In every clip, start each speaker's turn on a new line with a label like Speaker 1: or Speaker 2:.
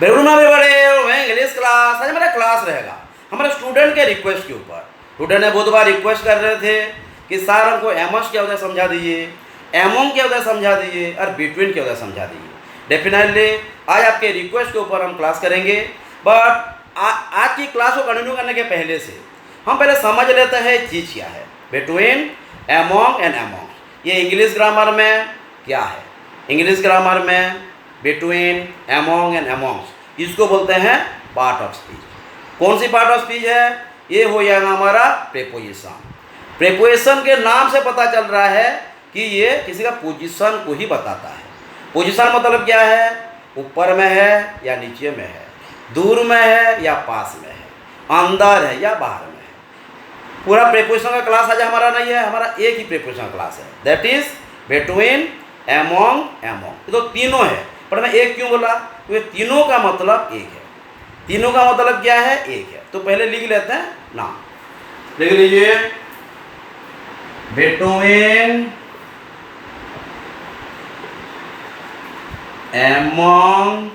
Speaker 1: बेगुना भी बड़े English class. आज मेरा क्लास रहेगा हमारे स्टूडेंट के रिक्वेस्ट के ऊपर। स्टूडेंट ने बहुत बार रिक्वेस्ट कर रहे थे कि सर हमको एमोस क्या होता है समझा दीजिए, एमोंग क्या होता है समझा दीजिए, और बिटवीन क्या होता है समझा दीजिए। डेफिनेटली आज आपके रिक्वेस्ट के ऊपर हम क्लास करेंगे। बट आज की क्लास को कंटिन्यू करने के पहले से हम पहले समझ लेते हैं चीज़ क्या है बिटवीन, एमोंग एंड एमोंग। ये इंग्लिश ग्रामर में क्या है? इंग्लिश ग्रामर में बिटवीन, एमोंग एंड एमोंग्स इसको बोलते हैं पार्ट ऑफ स्पीच। कौन सी पार्ट ऑफ स्पीच है? ये हो जाएगा हमारा प्रेपोजिशन। प्रेपोजिशन के नाम से पता चल रहा है कि ये किसी का पोजीशन को ही बताता है। पोजीशन मतलब क्या है? ऊपर में है या नीचे में है, दूर में है या पास में है, अंदर है या बाहर में है। पूरा प्रेपोजिशन का क्लास आज हमारा नहीं है, हमारा एक ही प्रेपोजिशन क्लास है, that is between, among, among. ये तो तीनों है, पर मैं एक क्यों बोला? क्योंकि तीनों का मतलब एक है। तीनों का मतलब क्या है? एक है। तो पहले लिख लेते हैं नाम, लिख लीजिए बिटवीन, एमोंग,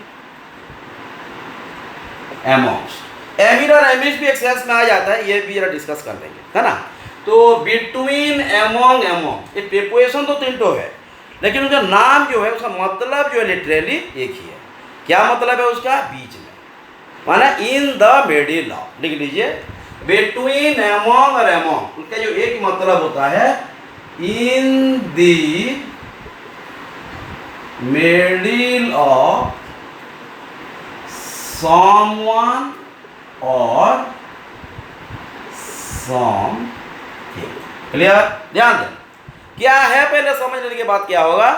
Speaker 1: एमोंग्स। एमिड और एमिश भी एक्सरसाइज में आ जाता है, ये भी जरा डिस्कस कर लेंगे, है ना। तो बिटवीन, एमोंग, एमोंग, ये प्रीपोजिशन तो तीनों है, लेकिन उनका नाम जो है उसका मतलब जो है लिटरली एक ही है। क्या मतलब है उसका? बीच में, माना इन द मिडिल ऑफ। लिख लीजिए बिटवीन, एमोंग और एमोंग, उसका जो एक मतलब होता है in the middle of someone or something। Clear? ध्यान दें क्या है, पहले समझ लेने के बाद क्या होगा,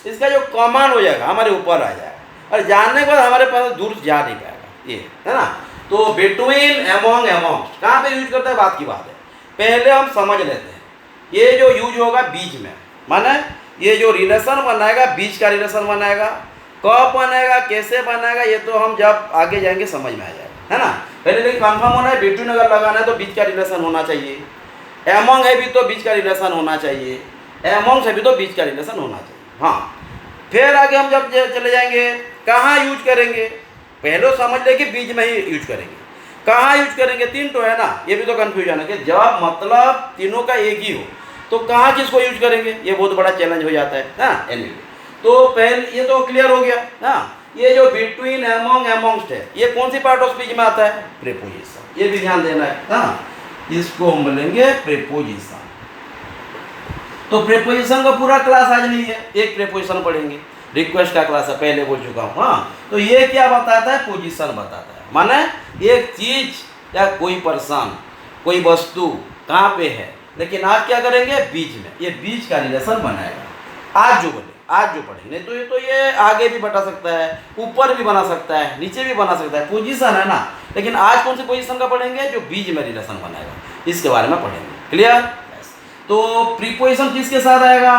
Speaker 1: इसका जो कॉमन हो जाएगा हमारे ऊपर आ जाएगा, और जानने के बाद हमारे पास दूर जा नहीं पाएगा, ये है ना। तो बिटवीन, एमोंग, एमोंग्स कहाँ पे यूज करते हैं बात की बात है। पहले हम समझ लेते हैं ये जो यूज होगा बीच में, माने ये जो रिलेशन बनाएगा बीच का रिलेशन बनाएगा। कब बनेगा, कैसे बनेगा, ये तो हम जब आगे जाएंगे समझ में आ जाएगा, है ना। पहले लेकिन कंफर्म होना है, बिटवीन अगर लगाना है तो बीच का रिलेशन होना चाहिए, एमोंग है भी तो बीच का रिलेशन होना चाहिए, एमोंग से भी तो बीच का रिलेशन होना चाहिए। हाँ, फिर आगे हम जब चले जाएंगे कहाँ यूज करेंगे, पहले समझ ले कि बीच में ही यूज करेंगे। कहाँ यूज करेंगे? तीन तो है ना, ये भी तो कन्फ्यूजन है कि जब मतलब तीनों का एक ही हो तो कहाँ किसको यूज करेंगे, ये बहुत बड़ा चैलेंज हो जाता है ना। एनीवे, तो पहले ये तो क्लियर हो गया ना। ये जो बिटवीन, एमोंग, एमोंग्स है ये कौन सी पार्ट ऑफ स्पीच में आता है? प्रीपोजिशन। ये भी ध्यान देना है ना, इसको हम बोलेंगे प्रीपोजिशन। तो प्रीपोजिशन का पूरा क्लास आज नहीं है, एक प्रीपोजिशन पढ़ेंगे, रिक्वेस्ट का क्लास है, पहले बोल चुका हूँ। हाँ, तो ये क्या बताता है? पोजीशन बताता है, माने एक चीज या कोई पर्सन, कोई वस्तु कहाँ पे है। लेकिन आज क्या करेंगे? बीच में, ये बीच का रिलेशन बनाएगा। आज जो बोले, आज जो पढ़ेंगे, नहीं तो ये आगे भी बढ़ा सकता है, ऊपर भी बना सकता है, नीचे भी बना सकता है, पोजीशन है ना। लेकिन आज कौन सी पोजीशन का पढ़ेंगे? जो बीच में रिलेशन बनाएगा, इसके बारे में पढ़ेंगे। क्लियर? तो प्रीपोजिशन किसके साथ आएगा?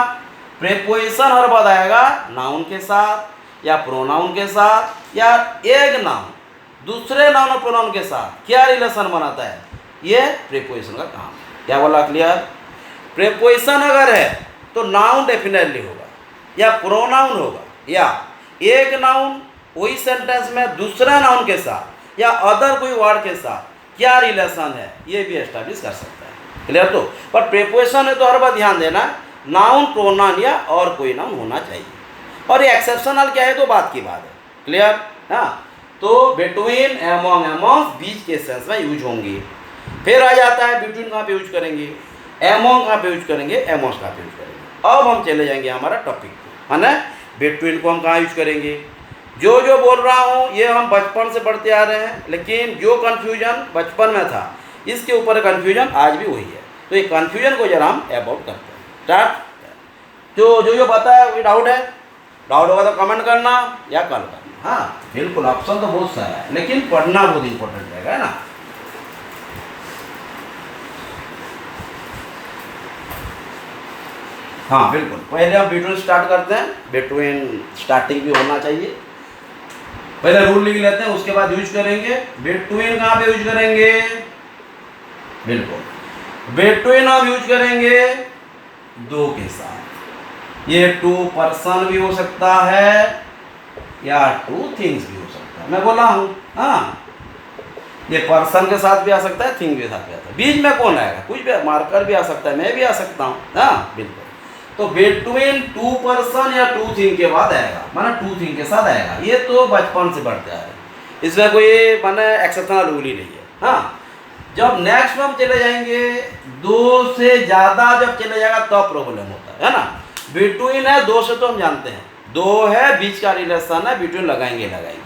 Speaker 1: प्रीपोजिशन हर बार आएगा नाउन के साथ या प्रोनाउन के साथ, या एक नाउन दूसरे नाउन और प्रोनाउन के साथ क्या रिलेशन बनाता है, ये प्रीपोजिशन का काम है। क्या बोला? क्लियर? प्रीपोजिशन अगर है तो नाउन डेफिनेटली होगा या प्रोनाउन होगा, या एक नाउन वही सेंटेंस में दूसरा नाउन के साथ या अदर कोई वर्ड के साथ क्या रिलेशन है, ये भी एस्टैब्लिश कर सकता है। क्लियर? तो पर प्रीपोजिशन है तो हर बार ध्यान देना नाउन, प्रोनाउन या और कोई नाउन होना चाहिए, और ये एक्सेप्शनल क्या है तो बात की बात है। क्लियर? हाँ, तो बिटवीन, एमोंग, एमोंग्स बीच के सेंस में यूज होंगी। फिर आ जाता है बिटवीन कहाँ पे यूज करेंगे, एमोंग कहाँ पे यूज करेंगे, एमोंग्स कहाँ पे यूज करेंगे। अब हम चले जाएंगे हमारा टॉपिक, है ना। बिटवीन को हम कहाँ यूज करेंगे? जो जो बोल रहा हूँ ये हम बचपन से पढ़ते आ रहे हैं, लेकिन जो कन्फ्यूजन बचपन में था इसके ऊपर कन्फ्यूजन आज भी वही है। तो ये कन्फ्यूजन को जरा हम अबाउट करते हैं। स्टार्ट। जो बताया कोई डाउट है? डाउट होगा तो कमेंट करना या कॉल करना। हाँ बिल्कुल, ऑप्शन तो बहुत सारा है, लेकिन पढ़ना बहुत इंपॉर्टेंट रहेगा, है ना। हाँ बिल्कुल, पहले हम बिटवीन स्टार्ट करते हैं। बिटवीन स्टार्टिंग भी होना चाहिए। पहले रूल लिख लेते हैं, उसके बाद यूज करेंगे। बिटवीन कहाँ पे यूज करेंगे? बिल्कुल, बिटवीन हम यूज करेंगे दो के साथ। ये टू पर्सन भी हो सकता है या टू थिंग्स भी हो सकता है, मैं बोला हूँ। हाँ, ये पर्सन के साथ भी आ सकता है, थिंग के साथ भी आता है। बीच में कौन आएगा? कुछ भी, मार्कर भी आ सकता है, मैं भी आ सकता हूँ। हाँ बिल्कुल। तो बिटवीन टू पर्सन या टू थिंग के बाद आएगा, माना टू थिंग के साथ आएगा। ये तो बचपन से बढ़ते आ रहे हैं, इसमें कोई माने एक्सेप्शनल रूल ही नहीं है। हाँ, जब नेक्स्ट में हम चले जाएंगे, दो से ज़्यादा जब चले जाएगा तब प्रॉब्लम होता है ना। बिटवीन है, दो से तो हम जानते हैं, दो है, बीच का रिलेशन है, बिटवीन लगाएंगे।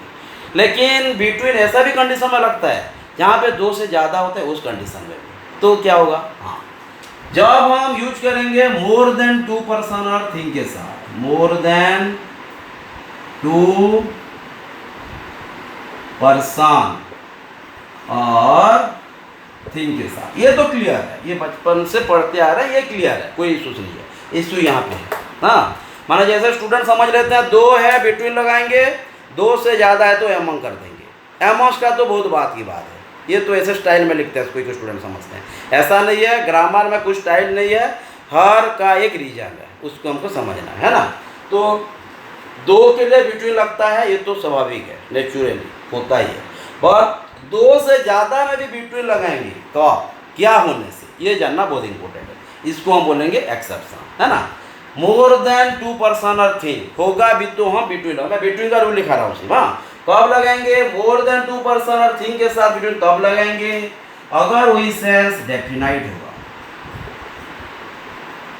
Speaker 1: लेकिन बिटवीन ऐसा भी कंडीशन में लगता है जहाँ पे दो से ज़्यादा होता है, उस कंडीशन में भी तो क्या होगा? हाँ, जब हम यूज करेंगे मोर देन टू पर्सन और थिंग के साथ, मोर देन टू पर्सन और थिंग के साथ, ये तो क्लियर है, ये बचपन से पढ़ते आ रहे हैं, ये क्लियर है, कोई इशूज नहीं है। इशू यहाँ पे है। हाँ, माना जैसे स्टूडेंट समझ लेते हैं, दो है बिटवीन लगाएंगे, दो से ज़्यादा है तो एमंग कर देंगे। एमंग्स का तो बहुत बात की बात है, ये तो ऐसे स्टाइल में लिखते हैं, कोई कोई स्टूडेंट समझते हैं। ऐसा नहीं है, ग्रामर में कुछ स्टाइल नहीं है, हर का एक रीजन है, उसको हमको समझना है ना। तो दो के लिए बिटवीन लगता है, ये तो स्वाभाविक है, नेचुरली होता ही है। पर दो से ज़्यादा में भी बिटवीन लगाएंगे तो क्या होने से, ये जानना बहुत इंपॉर्टेंट है। इसको हम बोलेंगे एक्सेप्शन, है ना। मोर देन टू पर्सन और थिंग होगा भी तो हम बिटवीन, मैं बिटवीन का रूल लिखा रहा हूँ सिर्फ। हाँ, कब लगाएंगे? मोर देन टू पर्सन और थिंग के साथ बिटवीन तब लगाएंगे अगर वही सेंस डेफिनाइट होगा।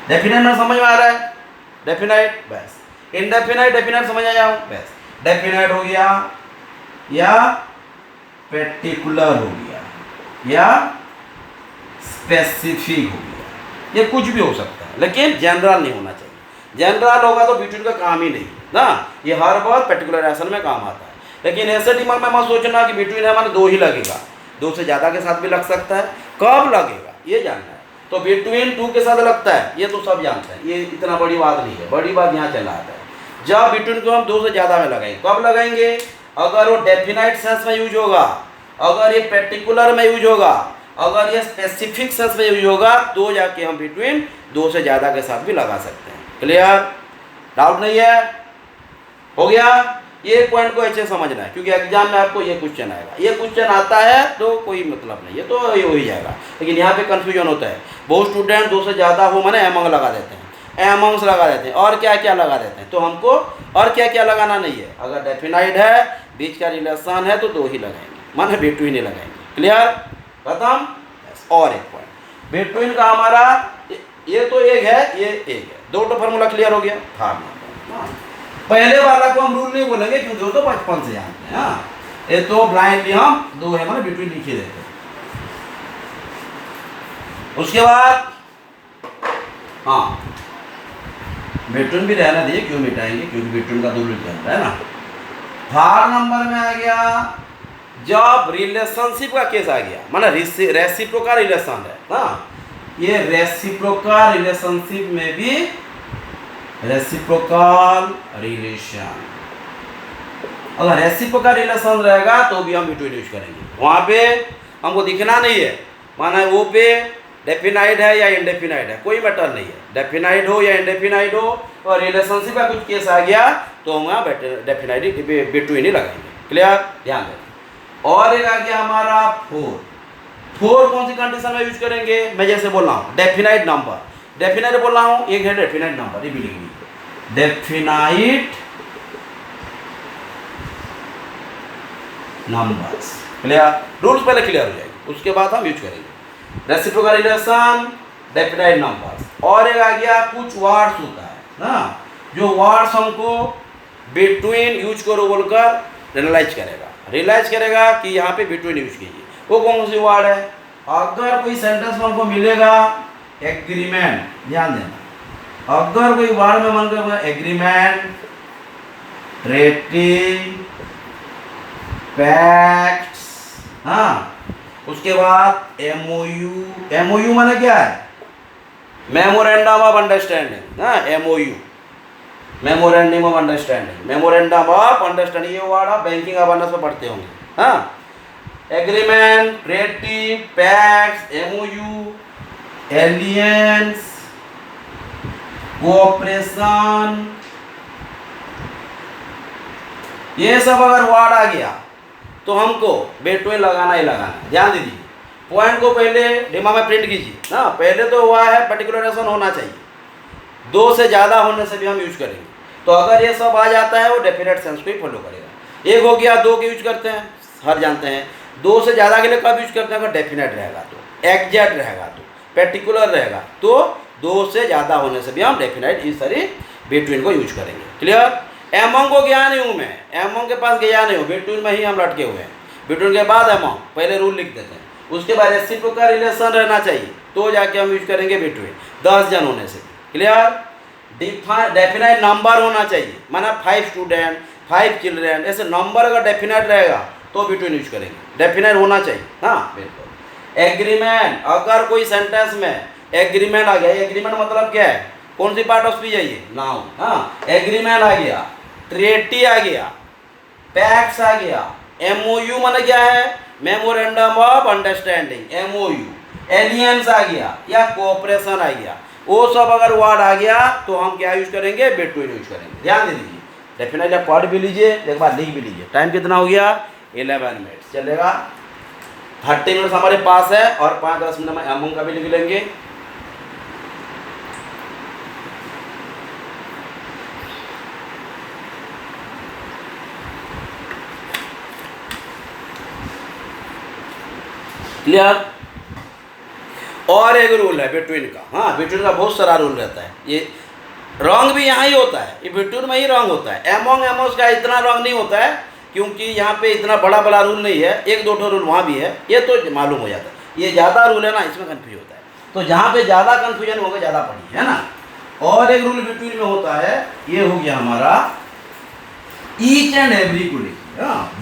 Speaker 1: डेफिनाइट में समझ में आ रहा है? डेफिनाइट, बस। इनडेफिनाइट डेफिनाइट समझ आया हूँ, बस। डेफिनाइट हो गया या पर्टिकुलर हो गया या स्पेसिफिक हो गया, ये कुछ भी हो सकता है, लेकिन जनरल नहीं होना चाहिए। जनरल होगा तो बिटवीन का काम ही नहीं ना, ये हर बार पर्टिकुलराइजेशन में काम आता है। लेकिन ऐसे दिमाग में मत सोचना कि बिटवीन है माने दो ही लगेगा, दो से ज़्यादा के साथ भी लग सकता है, कब लगेगा ये जानना है। तो बिटवीन टू के साथ लगता है, ये तो सब जानते हैं, ये इतना बड़ी बात नहीं है। बड़ी बात यहाँ चला आता है जब बिटवीन को हम दो से ज़्यादा में लगाएंगे। कब लगाएंगे? अगर वो डेफिनाइट सेंस में यूज होगा, अगर ये पर्टिकुलर में यूज होगा, अगर ये स्पेसिफिक सेंस में यूज होगा, तो जाके हम बिटवीन दो से ज़्यादा के साथ भी लगा सकते हैं। क्लियर? डाउट नहीं है? हो गया? ये पॉइंट को अच्छे समझना है, क्योंकि एग्जाम में आपको ये क्वेश्चन आएगा। ये क्वेश्चन आता है तो कोई मतलब नहीं है, तो ये हो ही जाएगा। लेकिन यहाँ पे कंफ्यूजन होता है, बहुत स्टूडेंट दो से ज़्यादा हो माने एमंग लगा देते हैं, एमंग्स लगा देते हैं, और क्या क्या लगा देते हैं। तो हमको और क्या क्या लगाना नहीं है। अगर डेफिनाइट है, बीच का रिलेशन है, तो दो ही लगाएंगे, माने बिटवीन ही लगाएंगे। क्लियर? खत्म? और एक पॉइंट बिटवीन का हमारा, ये तो एक है, ये एक है, दो तो फार्मूला क्लियर हो गया। थर्ड पहले वाला को हम रूल नहीं बोलेंगे, क्योंकि वो तो बचपन से जानते हैं। हाँ, ये तो ब्लाइंडली हम दो है माने बिटवीन लिखे देते हैं। उसके बाद हाँ, बिटवीन भी रहना दिए, क्यों मिटाएंगे, क्योंकि बिटवीन का दो रूल चल रहा है ना। थर्ड नंबर में आ गया जब रिलेशनशिप का केस आ गया, माना रेसिप्रोकल रिलेशन है ना। ये रेसिप्रोकल रिलेशनशिप में भी रेसिप्रोकल रिलेशन, अगर रेसिप्रोकल रिलेशन रहेगा तो भी हम बिटवीन यूज करेंगे। वहाँ पे हमको दिखना नहीं है, माना वो पे डेफिनाइट है या इनडेफिनाइट है, कोई मैटर नहीं है। डेफिनाइट हो या इनडेफिनाइट हो, और रिलेशनशिप का कुछ केस आ गया तो हम यहाँ डेफिनाइट बिटवीन ही लगाएंगे। क्लियर? ध्यान दें। और एक आ गया हमारा फोर। फोर कौन सी कंडीशन में यूज करेंगे? मैं जैसे बोल रहा हूँ डेफिनाइट नंबर, डेफिनाइट बोल रहा हूँ, एक है डेफिनाइट नंबर, ये भी लिखेंगे डेफिनाइट नंबर्स। क्लियर? रूल्स पहले क्लियर हो जाएंगे, उसके बाद हम यूज करेंगे रेसिप्रोकल रिलेशन, डेफिनाइट नंबर्स। और एक आ गया कुछ वर्ड्स होता है ना, जो वर्ड्स हमको बिटवीन यूज करो बोलकर रियलाइज करेगा कि यहाँ पे बिटवीन यूज कीजिए। वो कौन सी वर्ड है? अगर कोई सेंटेंस में हमको मिलेगा एग्रीमेंट, ध्यान देना, अगर कोई वर्ड में मन कर एग्रीमेंट, ट्रीटी, पैक्ट्स, हाँ, उसके बाद एमओयू। एमओयू माने क्या है? Memorandum of understanding. हाँ, MOU, memorandum of understanding, memorandum of understanding, ये वर्ड आप बैंकिंग अवेयरनेस में पढ़ते होंगे। हाँ, agreement, treaty, pacts, MOU, alliances, cooperation, ये सब अगर वर्ड आ गया तो हमको बिटवीन लगाना ही लगाना है। ध्यान दीजिए, पॉइंट को पहले दिमाग में प्रिंट कीजिए ना। पहले तो हुआ है पर्टिकुलराइजेशन होना चाहिए, 2 से ज़्यादा होने से भी हम यूज करेंगे। तो अगर ये सब आ जाता है वो डेफिनेट सेंस को ही फॉलो करेगा। एक हो गया, 2 के यूज करते हैं, हर जानते हैं। 2 से ज़्यादा के लिए कब यूज करते हैं? अगर डेफिनेट रहेगा तो, एग्जैक्ट रहेगा तो, पर्टिकुलर रहेगा तो 2 से ज़्यादा होने से भी हम डेफिनेट इस तरह बिटवीन को यूज करेंगे। क्लियर? एमोंग को गया नहीं हूँ मैं, एमोंग के पास गया नहीं हूँ, बिटवीन में ही हम लटके हुए हैं। बिटवीन के बाद एमोंग, पहले रूल लिख देते हैं, उसके बाद रेसिप्रोकल रिलेशन रहना चाहिए तो जाके हम यूज करेंगे बिटवीन, 10 जन होने से। क्लियर? डेफिनाइट नंबर होना चाहिए, माना 5 स्टूडेंट, 5 चिल्ड्रेन, ऐसे नंबर अगर डेफिनाइट रहेगा तो बिटवीन यूज करेंगे, डेफिनाइट होना चाहिए। हाँ बिल्कुल। एग्रीमेंट, अगर कोई सेंटेंस में एग्रीमेंट आ गया, एग्रीमेंट मतलब क्या है? कौन सी पार्ट ऑफ स्पीच है ये? नाउन। हाँ, एग्रीमेंट आ गया, ट्रीटी आ गया, पैक्ट्स आ गया, एमओयू माने क्या है? Memorandum of understanding, MOU, alliances आ गया या कोऑपरेशन आ गया, वो सब अगर वर्ड आ गया तो हम क्या यूज करेंगे? बिटवीन यूज करेंगे। ध्यान दे दीजिए, डेफिनेटली आप पढ़ भी लीजिए, एक बार लिख भी लीजिए। टाइम कितना हो गया? 11 मिनट चलेगा, 30 मिनट हमारे पास है और 5-10 मिनट में एमोंग का भी लिख लेंगे। क्लियर? और एक रूल है बिटवीन का। हाँ, बिटवीन का बहुत सारा रूल रहता है। ये रॉन्ग भी यहाँ ही होता है, ये बिटवीन में ही रॉन्ग होता है। एमोंग एमोस का इतना रॉन्ग नहीं होता है क्योंकि यहाँ पे इतना बड़ा बड़ा रूल नहीं है, 1-2 रूल वहाँ भी है, ये तो मालूम हो जाता है। ये ज़्यादा रूल है ना, इसमें कन्फ्यूज होता है। तो जहाँ पे ज़्यादा कन्फ्यूजन होगा ज़्यादा पढ़िए, है ना। और एक रूल बिटवीन में होता है, ये हो गया हमारा ईच एंड एवरी को लिखिए।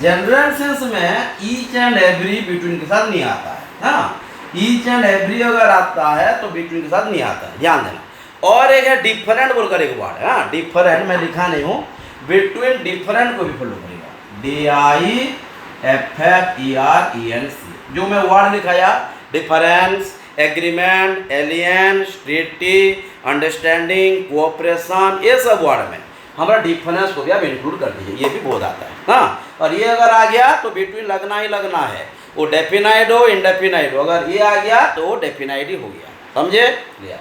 Speaker 1: जनरल सेंस में ईच एंड एवरी बिटवीन के साथ नहीं आता है। हाँ, ईच एंड एवरी अगर आता है तो बिटवीन के साथ नहीं आता है, ध्यान देना। और एक है डिफरेंट बोलकर एक वर्ड है। हाँ, डिफरेंट मैं लिखा नहीं हूँ, बिटवीन डिफरेंट को भी फॉलो करेगा, DIFFERENC। जो मैं वर्ड लिखाया, difference, agreement, aliens, treaty, understanding, cooperation, ये सब वर्ड में हमारा डिफरेंस को भी आप इंक्लूड कर दीजिए, ये भी बहुत आता है। हाँ, और ये अगर आ गया तो बिटवीन लगना ही लगना है, वो डेफिनाइट हो इंडेफिनाइट हो, अगर ये आ गया तो वो डेफिनाइट ही हो गया। समझे? लिया।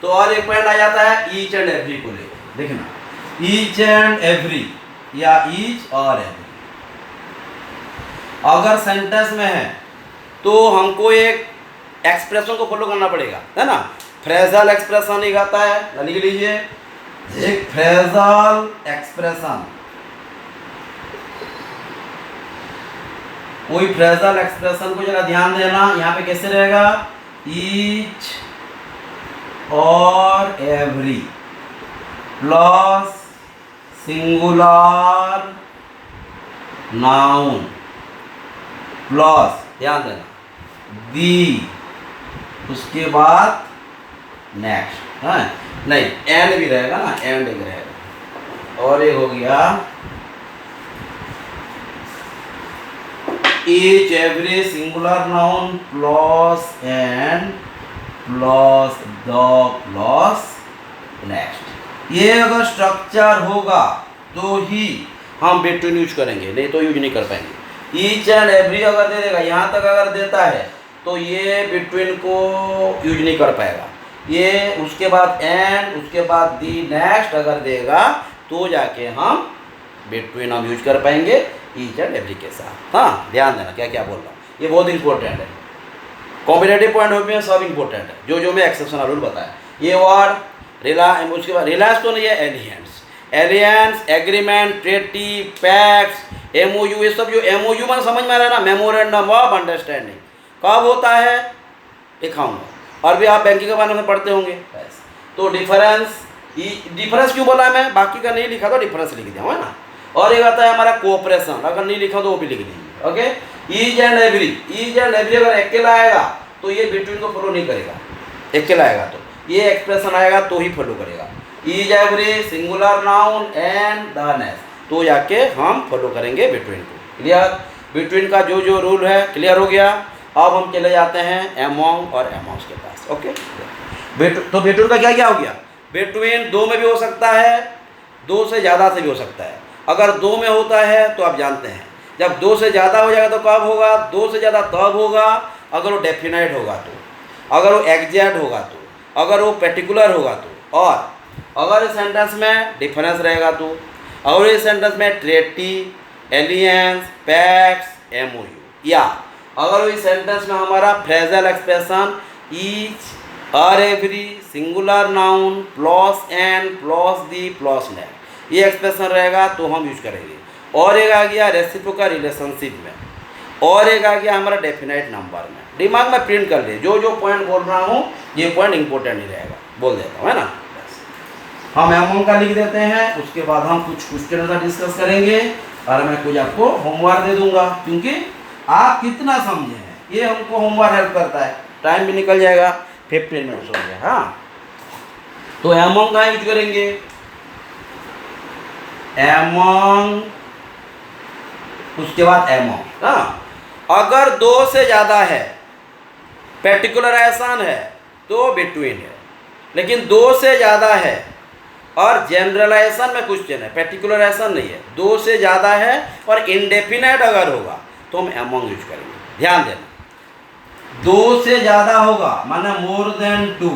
Speaker 1: तो और एक पॉइंट आ जाता है ईच एंड एवरी को लेकर, देखना, ईच एंड एवरी या ईच और एवरी अगर सेंटेंस में है तो हमको एक एक्सप्रेशन को फॉलो करना पड़ेगा, है ना। फ्रेजल एक्सप्रेशन एक आता है, लिख लीजिए, एक फ्रेजल एक्सप्रेशन, कोई फ्रेजल एक्सप्रेशन को जरा ध्यान देना, यहाँ पे कैसे रहेगा? ईच और every plus singular noun plus, ध्यान देना, दी, उसके बाद नेक्स्ट। हाँ, नहीं एंड भी रहेगा ना, एंड भी रहेगा। और एक हो गया each every singular noun plus and plus the plus next. ये अगर स्ट्रक्चर होगा तो ही हम बिटवीन यूज करेंगे, नहीं तो यूज नहीं कर पाएंगे। ईच एंड एवरी अगर दे देगा, यहाँ तक अगर देता है तो ये बिटवीन को यूज नहीं कर पाएगा। ये उसके बाद एंड, उसके बाद दी, नेक्स्ट अगर देगा तो जाके हम बिटवीन हम यूज कर पाएंगे ईच एंड एवरी के साथ। हाँ, ध्यान देना क्या क्या बोल रहा हूँ, ये बहुत इंपॉर्टेंट है। कॉम्बिनेटिव पॉइंट ऑफ व्यू में सब इंपॉर्टेंट है, जो मैं एक्सेप्शनल रूल बताया। ये वर्ड उसके बाद रिलायंस तो नहीं है, aliens, aliens, agreement, treaty, pacts, MOU, ये सब जो एमओयू में समझ में आ रहा है ना, मेमोरेंडम ऑफ अंडरस्टैंडिंग, कब होता है दिखाऊंगा। और भी आप बैंकिंग के बारे में पढ़ते होंगे। तो डिफरेंस, डिफरेंस क्यों बोला मैं, बाकी का नहीं लिखा तो डिफरेंस लिख दिया है ना। और एक आता है हमारा कोऑपरेशन, अगर नहीं लिखा तो वो भी लिख दीजिए। Okay, each and every, each and every अगर अकेला आएगा तो ये बिटवीन को फॉलो नहीं करेगा, अकेला आएगा तो ये एक्सप्रेशन आएगा तो ही फॉलो करेगा। Each every singular noun and the next, तो जाके हम फॉलो करेंगे बिटवीन को। क्लियर? बिटवीन का जो जो रूल है क्लियर हो गया। अब हम चले जाते हैं एमोंग और एमोंग्स के पास। ओके, तो बिटवीन का क्या क्या हो गया? बिटवीन 2 में भी हो सकता है, 2 से ज़्यादा से भी हो सकता है। अगर 2 में होता है तो आप जानते हैं जब 2 से ज़्यादा हो जाएगा तो कब होगा? 2 से ज़्यादा तब होगा अगर वो डेफिनाइट होगा तो, अगर वो एग्जैक्ट होगा तो, अगर वो पर्टिकुलर होगा तो, और अगर इस सेंटेंस में डिफरेंस रहेगा तो, अगर इस सेंटेंस में ट्रेटी, एलियंस, पैक्स, एमओयू, या अगर इस सेंटेंस में हमारा फ्रेजल एक्सप्रेशन ईच और every, singular noun, plus and, plus the, plus next, ये एक्सप्रेशन रहेगा तो हम यूज करेंगे। और एक आ गया रेसिप्रोकल रिलेशनशिप में, और एक आ गया हमारा डेफिनाइट नंबर में। दिमाग में प्रिंट कर ले, जो जो पॉइंट बोल रहा हूँ ये पॉइंट इंपॉर्टेंट ही रहेगा, बोल देता हूँ, है ना। हम एमोंग का लिख देते हैं, उसके बाद हम कुछ क्वेश्चन का डिस्कस करेंगे और मैं कुछ आपको होमवर्क दे दूंगा, क्योंकि आप कितना समझे हैं ये हमको होमवर्क हेल्प करता है। टाइम भी निकल जाएगा, 15 मिनट्स हो गया। हाँ, तो एमोंग का यूज करेंगे, एमोंग, उसके बाद एमोंग। हाँ, अगर 2 से ज़्यादा है, पर्टिकुलराइजेशन है तो बिटवीन है, लेकिन 2 से ज़्यादा है और जनरलाइजेशन में क्वेश्चन है, पर्टिकुलराइजेशन नहीं है, 2 से ज़्यादा है और इंडेफिनाइट अगर होगा तो हम एमोंग यूज करेंगे। ध्यान देना, 2 से ज़्यादा होगा माने मोर देन 2,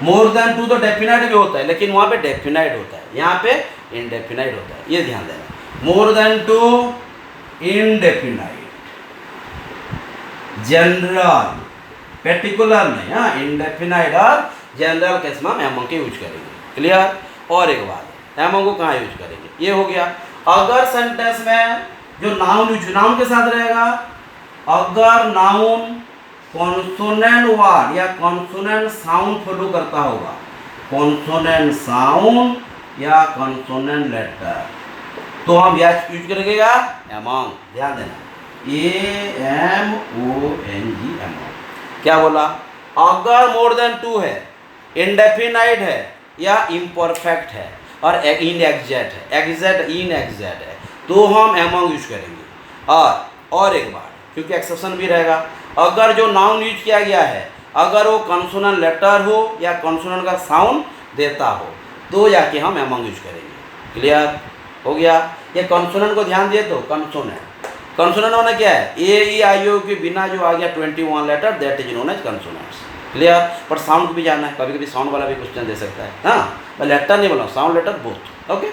Speaker 1: मोर देन 2 तो डेफिनाइट भी होता है, लेकिन वहाँ पे डेफिनाइट होता है, यहाँ पे इंडेफिनाइट होता है, ये ध्यान देना। More than 2 indefinite, general, particular नहीं, हाँ, इंडेफिनाइट और जनरल केस में हम एमोंग के यूज करेंगे। क्लियर? और एक बात, एमोंग को कहाँ यूज करेंगे, ये हो गया। अगर सेंटेंस में जो नाउन यूज, नाउन के साथ रहेगा, अगर नाउन कॉन्सोनेंट वर्ड या कॉन्सोनेंट साउंड फॉलो करता होगा, कॉन्सोनेंट साउंड या कॉन्सोनेंट लेटर, तो हम यह यूज करेंगे क्या? एमोंग। ध्यान देना, AMONG, एमोंग। क्या बोला? अगर मोर देन 2 है, इंडेफिनाइट है या इम्परफेक्ट है और इनएग्जैक्ट है, एग्जैक्ट इनएग्जैक्ट है, तो हम एमोंग यूज करेंगे। और एक बार, क्योंकि एक्सेप्शन भी रहेगा, अगर जो नाउन यूज किया गया है अगर वो कॉन्सोनेंट लेटर हो या कॉन्सोनेंट का साउंड देता हो तो जाके हम एमोंग यूज करेंगे। क्लियर हो गया? ये कॉन्सोनेंट को ध्यान दिए तो कॉन्सोनेंट होना क्या है? AEIO के बिना जो आ गया 21 letter, that is known as consonants. Clear? पर साउंड भी जाना है, कभी कभी साउंड वाला भी क्वेश्चन दे सकता है। हाँ, मैं लेटर नहीं बोला, साउंड लेटर बोथ। ओके,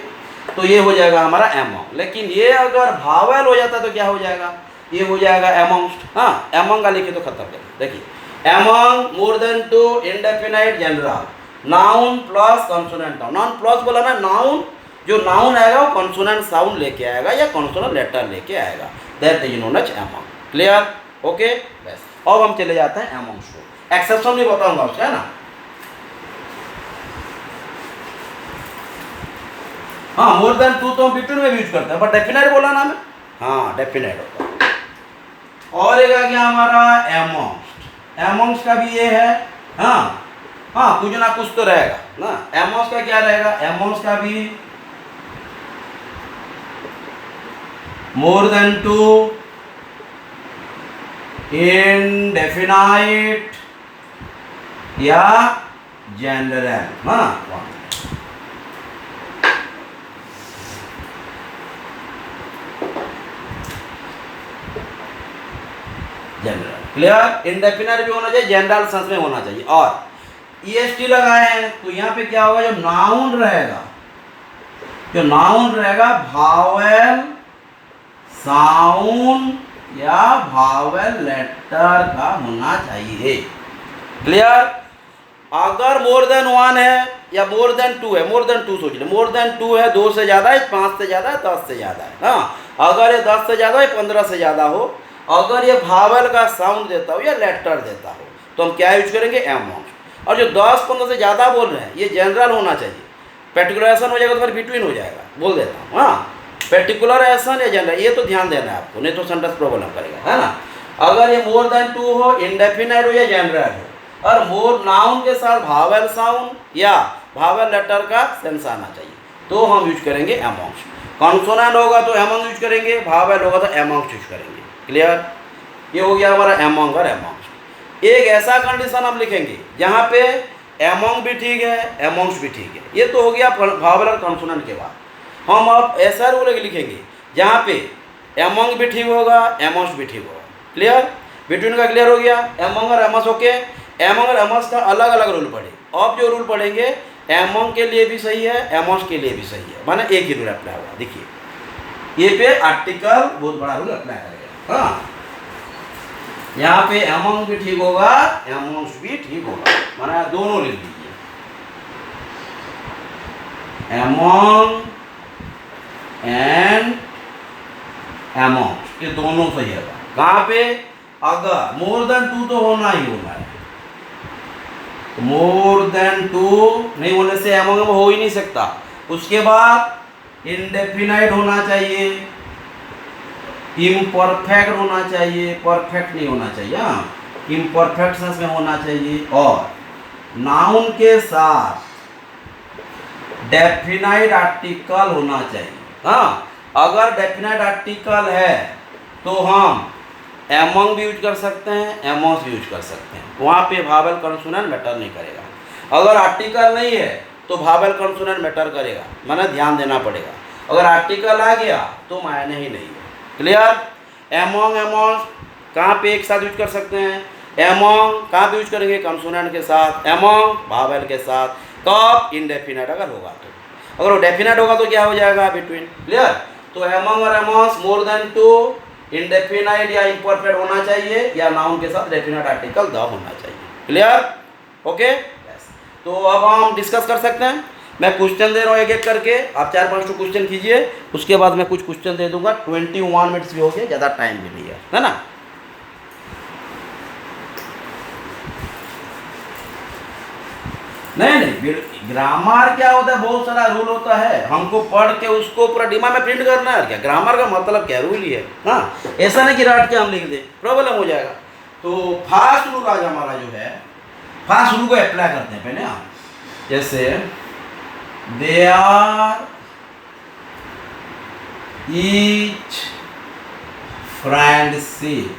Speaker 1: तो ये हो जाएगा हमारा एमोंग। लेकिन ये अगर भावेल हो जाता तो क्या हो जाएगा? ये हो जाएगा एमोंग्स्ट। हाँ, एमोंग का लिखे तो खत्म करें। देखिए, among, more than 2, indefinite, general, noun plus consonant. Noun plus बोला ना, नाउन जो नाउन आएगा वो कॉन्सोनेंट साउंड लेके आएगा या कॉन्सोनेंट लेटर लेके आएगा, that is known as among. Clear? Okay, बस। अब हम चले जाते हैं एमोंग्स को, एक्सेप्शन भी बताऊंगा उसका, है ना। हाँ, मोर देन 2 तो हम बिटवीन में यूज करते हैं, बट डेफिनाइट बोला ना मैं, हाँ, डेफिनाइट होता है। और एक आ गया हमारा एमोंग्स। एमोंग्स का भी ये है, हाँ हाँ, कुछ ना कुछ तो रहेगा ना। एमोंग्स का क्या रहेगा? एमोंग्स का भी मोर देन 2, इंडेफिनाइट या जनरल, हाँ, जनरल। क्लियर? इंडेफिनाइट भी होना चाहिए, जनरल सेंस में होना चाहिए। और EST लगाए हैं तो यहाँ पे क्या होगा? जो नाउन रहेगा, भावेल साउंड या भावेल लेटर का होना चाहिए। क्लियर? अगर मोर देन 1 है या मोर देन 2 है, मोर देन 2 सोच ले, मोर देन 2 है, 2 से ज़्यादा है, 5 से ज़्यादा है, 10 से ज़्यादा है, हाँ, अगर ये 10 से ज़्यादा है, 15 से ज़्यादा हो, अगर ये भावेल का साउंड देता हो या लेटर देता हो तो हम क्या यूज करेंगे? एमोंग। और जो 10-15 से ज़्यादा बोल रहे हैं ये जनरल होना चाहिए, पर्टिकुलराइजेशन हो जाएगा तो फिर बिटवीन हो जाएगा, बोल देता हूँ। हाँ, पर्टिकुलराइजेशन या जनरल, ये तो ध्यान देना है आपको, नहीं तो सेंटेंस प्रॉब्लम करेगा, है ना। अगर ये मोर देन 2 हो, इंडेफिनाइट हो या जनरल हो, और मोर नाउन के साथ भावेल साउंड या भावेल लेटर का सेंस आना चाहिए तो हम यूज करेंगे एमोंग्स। कॉन्सोनेंट होगा तो एमोंग यूज करेंगे, भावेल होगा तो एमोंग्स यूज करेंगे। क्लियर? ये हो गया हमारा एमोंग और एमोंग्स। एक ऐसा कंडीशन हम लिखेंगे जहाँ पे एमोंग भी ठीक है, एमोंग्स भी ठीक है। ये तो हो गया भावेल और कॉन्सोनेंट के बाद। हम अब ऐसा रूल लिखेंगे जहाँ पे एमंग भी ठीक होगा, एमोस भी ठीक होगा। क्लियर? बिटवीन का क्लियर हो गया। एमंग और एमोस ओके। एमंग और एमोस का अलग अलग रूल पढ़े। अब जो रूल पढ़ेंगे एमंग के लिए भी सही है, एमोस के लिए भी सही है, माने एक ही रूल अप्लाई होगा। देखिए ये पे आर्टिकल बहुत बड़ा रूल अप्लाई करेगा। हाँ, यहाँ पे एमंग भी ठीक होगा, एमोस भी ठीक होगा, माना दोनों लिख लीजिए। एमंग एंड एमोस ये दोनों सही है। कहाँ पे? अगर मोर देन 2 तो होना ही होना है, मोर देन 2 नहीं होने से एमंग हो ही नहीं सकता। उसके बाद इंडेफिनाइट होना चाहिए, इम्परफेक्ट होना चाहिए, परफेक्ट नहीं होना चाहिए, हाँ इम्परफेक्ट सेंस में होना चाहिए, और नाउन के साथ डेफिनाइट आर्टिकल होना चाहिए। हाँ, अगर डेफिनाइट आर्टिकल है तो हम एमंग भी यूज कर सकते हैं, एमोस भी यूज कर सकते हैं, वहाँ पे भावल कंसोनेंट मैटर नहीं करेगा। अगर आर्टिकल नहीं है तो भावल कंसोनेंट मैटर करेगा, माने ध्यान देना पड़ेगा। अगर आर्टिकल आ गया तो मायने ही नहीं है। क्लियर? एमंग एमोस कहाँ पे एक साथ यूज कर सकते हैं? एमंग कहाँ पे यूज करेंगे? कंसोनेंट के साथ, एमंग भावल के साथ। कब? इनडेफिनाइट अगर होगा तो। अगर वो डेफिनाइट होगा तो क्या हो जाएगा? बिटवीन। क्लियर? तो एमंग और एमोस मोर देन 2, इंडेफिनाइट या इम्परफेक्ट होना चाहिए, या नाउन के साथ डेफिनाइट आर्टिकल द होना चाहिए। क्लियर? Okay yes. तो अब हम डिस्कस कर सकते हैं। मैं क्वेश्चन दे रहा हूँ एक एक करके, आप 4-5 तो क्वेश्चन कीजिए, उसके बाद मैं कुछ क्वेश्चन दे दूंगा। 21 मिनट्स भी हो गए, ज़्यादा टाइम भी नहीं है ना। नहीं, ग्रामर क्या होता है? बहुत सारा रूल होता है, हमको पढ़ के उसको पूरा दिमाग में प्रिंट करना है। क्या ग्रामर का मतलब क्या? रूल ही है। हाँ, ऐसा नहीं कि रट के हम लिख दे, प्रॉब्लम हो जाएगा। तो फास्ट रूल आज हमारा जो है, फास्ट रूल को अप्लाई करते हैं पहले हम। जैसे they are each friendship,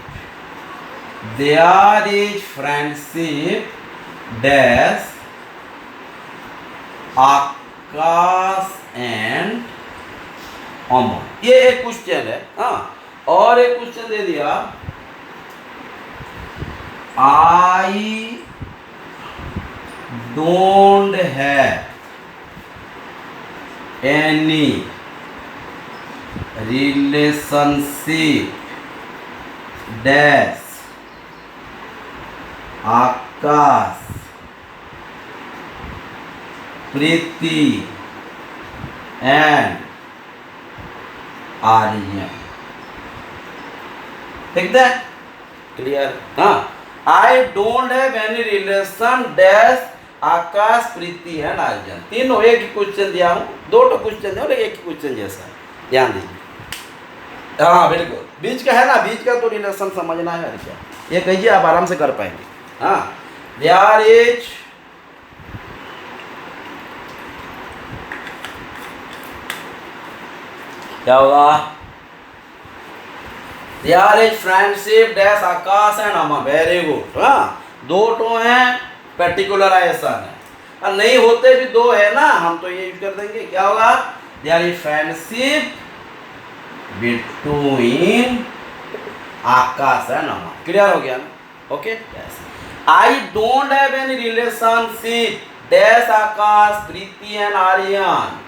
Speaker 1: they are each friendship dash Akash and Aman. ये एक क्वेश्चन है। हाँ, और एक क्वेश्चन दे दिया, I don't have any relationship dash Akash, Preeti and Aryan. ठीक है? क्लियर? हाँ, I don't have any relation dash Akash, Preeti and Aryan. तीनों एक ही क्वेश्चन दिया हूँ, 2 तो क्वेश्चन दिया, एक ही क्वेश्चन जैसा है, ध्यान दीजिए। हाँ बिल्कुल, बीच का है ना, बीच का तो रिलेशन समझना है। क्या ये कहिए, आप आराम से कर पाएंगे। हाँ, देयर इज क्या होगा? There is friendship dash Akash and Aman. Very good. हाँ, 2 तो हैं, पर्टिकुलराइजेशन है, और नहीं होते भी 2 है ना, हम तो ये यूज कर देंगे। क्या होगा? There is friendship between Akash and Aman. Clear हो गया ना? Okay yes. I don't have any relationship dash Akash, Preeti and Aryan.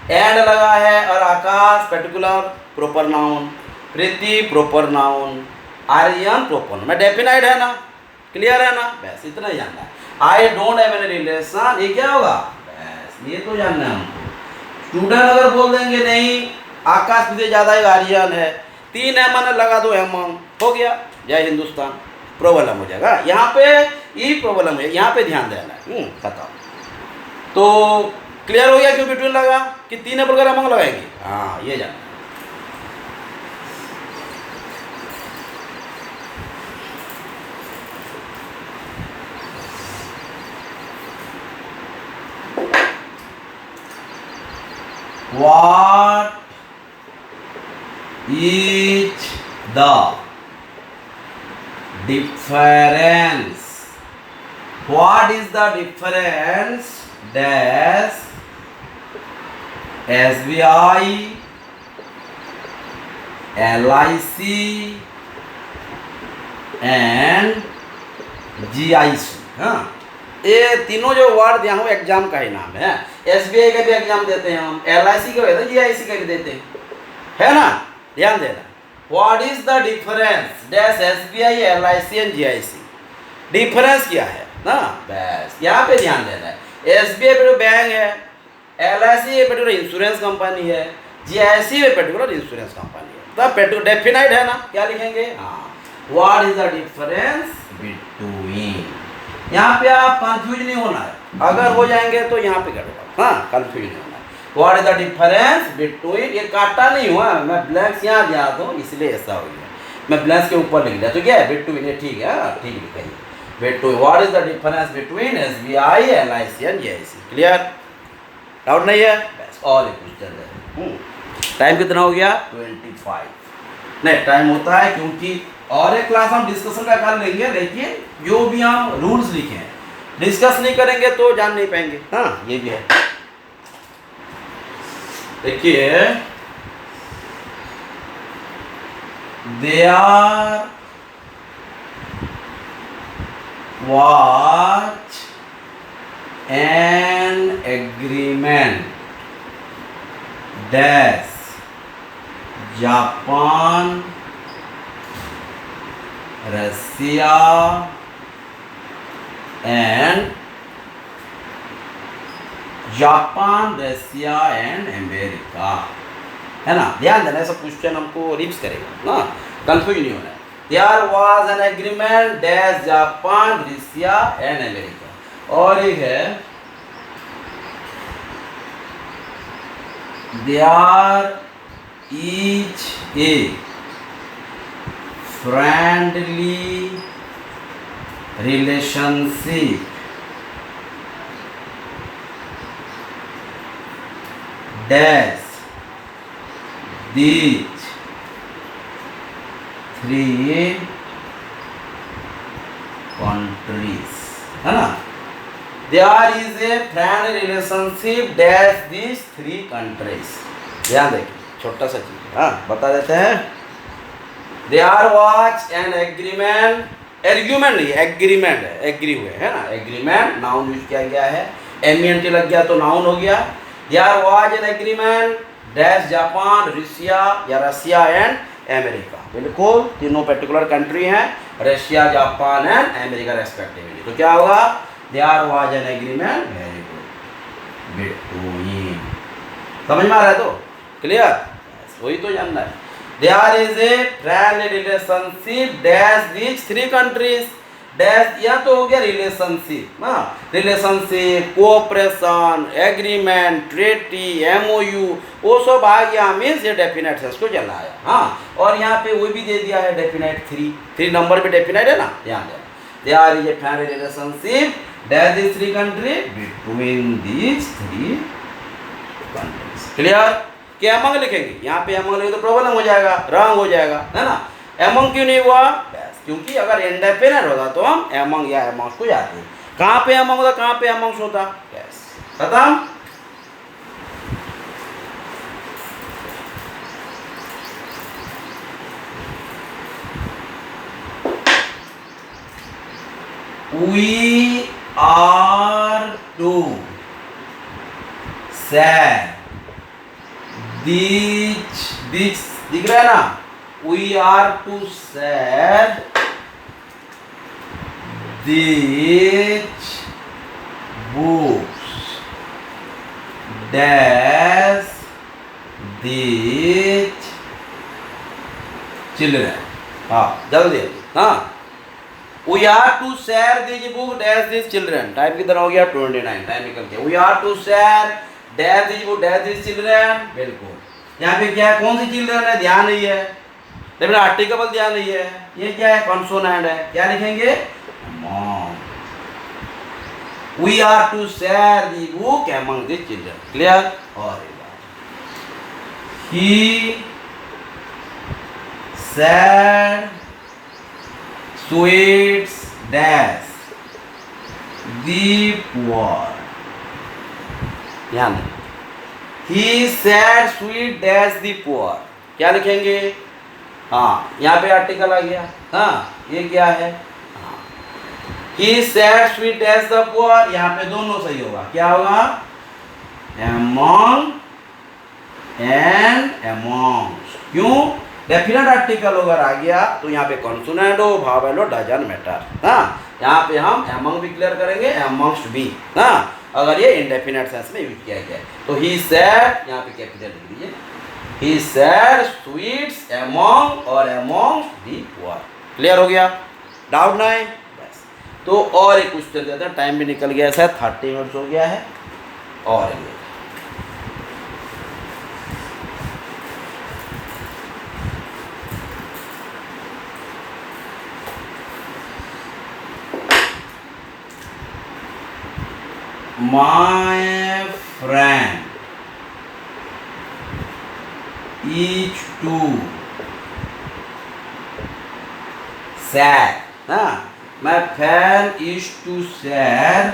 Speaker 1: And लगा है, और Akash particular proper noun, Preeti proper noun, Aryan proper noun. मैं डेफिनाइट है ना? क्लियर है ना? बस इतना ही जानना है। आई डोंट हैव एनी रिलेशन, ये क्या होगा? बस ये तो जानना है हमको। स्टूडेंट अगर बोल देंगे नहीं आकाश से ज़्यादा ही आर्यन है, 3 एमन लगा दो, एमन हो गया, जय हिंदुस्तान। प्रॉब्लम हो जाएगा यहाँ पे, ये प्रॉब्लम है, यहाँ पे ध्यान देना है। बताओ तो क्लियर हो गया क्यों बिटवीन लगा कि 3 प्रकार एमन लगाएंगे? हाँ, ये जानना। What is the difference? What is the difference dash SBI, LIC and GIC। हाँ, ये तीनों जो वर्ड दिया हूँ एग्जाम का ही नाम है। SBI का भी एग्जाम देते हैं हम, LIC का भी देते हैं, GIC का भी देते हैं, है ना। ध्यान देना, what is the difference dash SBI, LIC and GIC। Difference क्या है ना, बस यहाँ पे ध्यान देना है। SBI पे बैंक है, LIC ये पर्टिकुलर इंश्योरेंस कंपनी है, GIC में पर्टिकुलर इंश्योरेंस कंपनी है। तब पर्टिकुलर डेफिनाइट है ना, क्या लिखेंगे, हाँ, what is the difference between. यहाँ पे आप कंफ्यूज नहीं होना है, अगर हो जाएंगे तो यहाँ पे करो, हाँ, कंफ्यूज नहीं होना है। What is the difference between, ये काटा नहीं हुआ, मैं ब्लैंक्स यहाँ दिया तो इसलिए ऐसा हो गया, मैं ब्लैंक्स के ऊपर लिख दिया तो क्या है, बिटवीन, ये ठीक है, ठीक लिखेंगे between. What is the difference between SBI, LIC and GIC। Clear, doubt नहीं है, बस और एक क्वेश्चन है। टाइम कितना हो गया, 25। नहीं, टाइम होता है क्योंकि और एक क्लास हम डिस्कशन का कर लेंगे, लेकिन जो भी हम रूल्स लिखे हैं डिस्कस नहीं करेंगे तो जान नहीं पाएंगे, हाँ, ये भी है। देखिए, there was an agreement dash Japan, Russia and America, है ना। ध्यान देना, सब क्वेश्चन हमको रिप्स करेगा ना, कंफ्यूज नहीं होना है। There was an agreement dash Japan, Russia and America. और एक है, there is a friendly relationship dash these three countries, है ना। There is a friendly relationship dash these three countries। ध्यान देखिए, छोटा सा चीज, हाँ, बता देते हैं। There was an agreement, agreement नहीं, एग्रीमेंट है, एग्री हुए, है ना। एग्रीमेंट नाउन यूज किया गया है, MENT लग गया तो नाउन हो गया। There was an agreement dash Japan, Russia या रसिया एंड अमेरिका। बिल्कुल, तीनों पर्टिकुलर कंट्री हैं, Russia, Japan and America respectively. तो क्या होगा, there was an agreement, very good, between. समझ में आ रहा है तो क्लियर, वही तो जानना है। There is a friendly relationship dash these three countries, dash, या तो हो गया रिलेशनशिप, हाँ, relationship, cooperation, agreement, treaty, MOU, वो सब आ गया, मीन्स ये डेफिनेट सेंस को चलाया, हाँ। और यहाँ पे वो भी दे दिया है डेफिनेट, 3 नंबर पे डेफिनेट है ना, ध्यान देना। There is a friendly relationship dash these three country between these three countries. Clear, क्या एमंग लिखेंगे, यहाँ पे एमंग लिखे तो प्रॉब्लम हो जाएगा, रॉन्ग हो जाएगा, है ना। एमंग क्यों नहीं हुआ, क्योंकि अगर इंडेफिनेट होता तो हम एमंग या एमंग्स को जाते हैं। कहाँ पे एमंग होता, कहाँ पे एमंग्स होता, यस, खत्म। We are to share these दिख रहा है ना, we are to share these books dash these children। हाँ, जल्दी, हाँ, we are to share these book dash these children। Time कितना हो गया, 29, टाइम निकल गया। we are to share dash these book dash these children। बिल्कुल, यहाँ पे क्या है, कौन सी चिल्ड्रन है, ध्यान नहीं है, लेकिन आर्टिकल ध्यान नहीं है, ये क्या है, कॉन्सोनेंट है, क्या लिखेंगे, among। we are to share the book among the children। Clear, और he said sweets dash the poor। ध्यान दें, he said sweet dash the poor, क्या लिखेंगे? हाँ, यहाँ पे आर्टिकल आ गया। हाँ, ये क्या है? हाँ, he said sweet dash the poor, यहाँ पे दोनों सही होगा। क्या होगा? among and amongst। क्यों? डेफिनेट आर्टिकल अगर आ गया तो यहाँ पे कॉन्सोनेंट हो, वावेल हो, डजंट मैटर। हाँ, यहाँ पे हम among भी क्लियर करेंगे, amongst भी। हाँ, अगर ये इंडेफिनेट सेंस में यूज किया गया है तो ही सैड, यहाँ पे कैपिटल लिख दीजिए, ही सैड स्वीट्स among और amongst दी पुअर। क्लियर हो गया? डाउट ना है? बस। तो और एक क्वेश्चन देते हैं, टाइम भी निकल गया, शायद 30 मिनट्स हो गया है। और एक my friend is too sad। हाँ, my friend is too sad,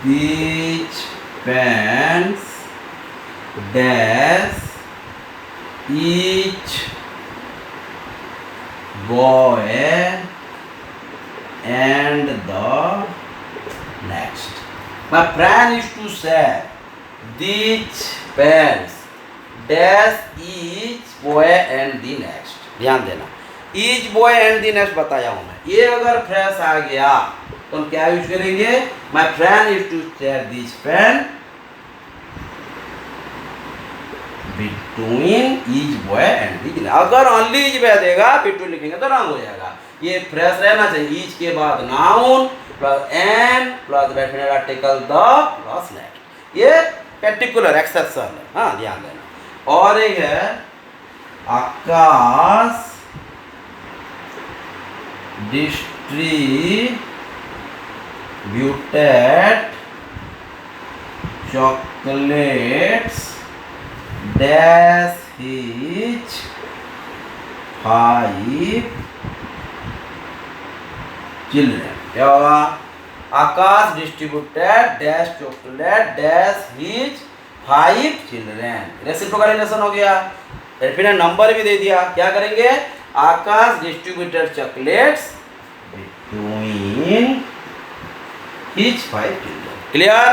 Speaker 1: beach pants dash each boy and the next। My friend is too sad, these pants dash each boy and the next। ध्यान देना, each boy and the next बताया हूँ मैं। ये अगर fresh आ गया तो हम क्या यूज करेंगे? My friend is too sad, these pants between each boy and the next। अगर only each में देगा, between लिखेंगे तो रंग हो जाएगा। ये फ्रेश रहना चाहिए, each के बाद noun plus and plus definite article the plus next. ये पर्टिकुलर एक्सेप्शन है। हाँ, ध्यान देना। और एक है Akash distributed chocolates dash his 5 children. क्या होगा? Akash distributed dash chocolate dash his 5 children. Reciprocal relation हो गया, डेफिनेट नंबर भी दे दिया। क्या करेंगे? Akash distributed chocolates between his 5 children. Clear?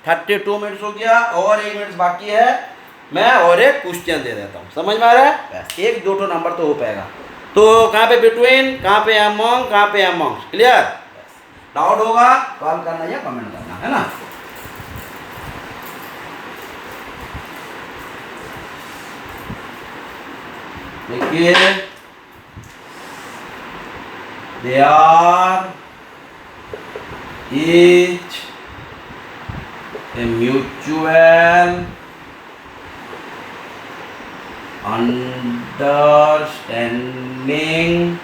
Speaker 1: 32 minutes हो गया, और 1 मिनट बाकी है। मैं और एक क्वेश्चन दे देता हूँ, समझ में आ रहा है? एक दो नंबर तो हो पाएगा। तो कहाँ पे बिटवीन, कहाँ पे अमोंग, कहाँ पे अमोंग्स। क्लियर? डाउट होगा कॉल करना या कमेंट करना, है ना? देखिए, they are each a mutual understanding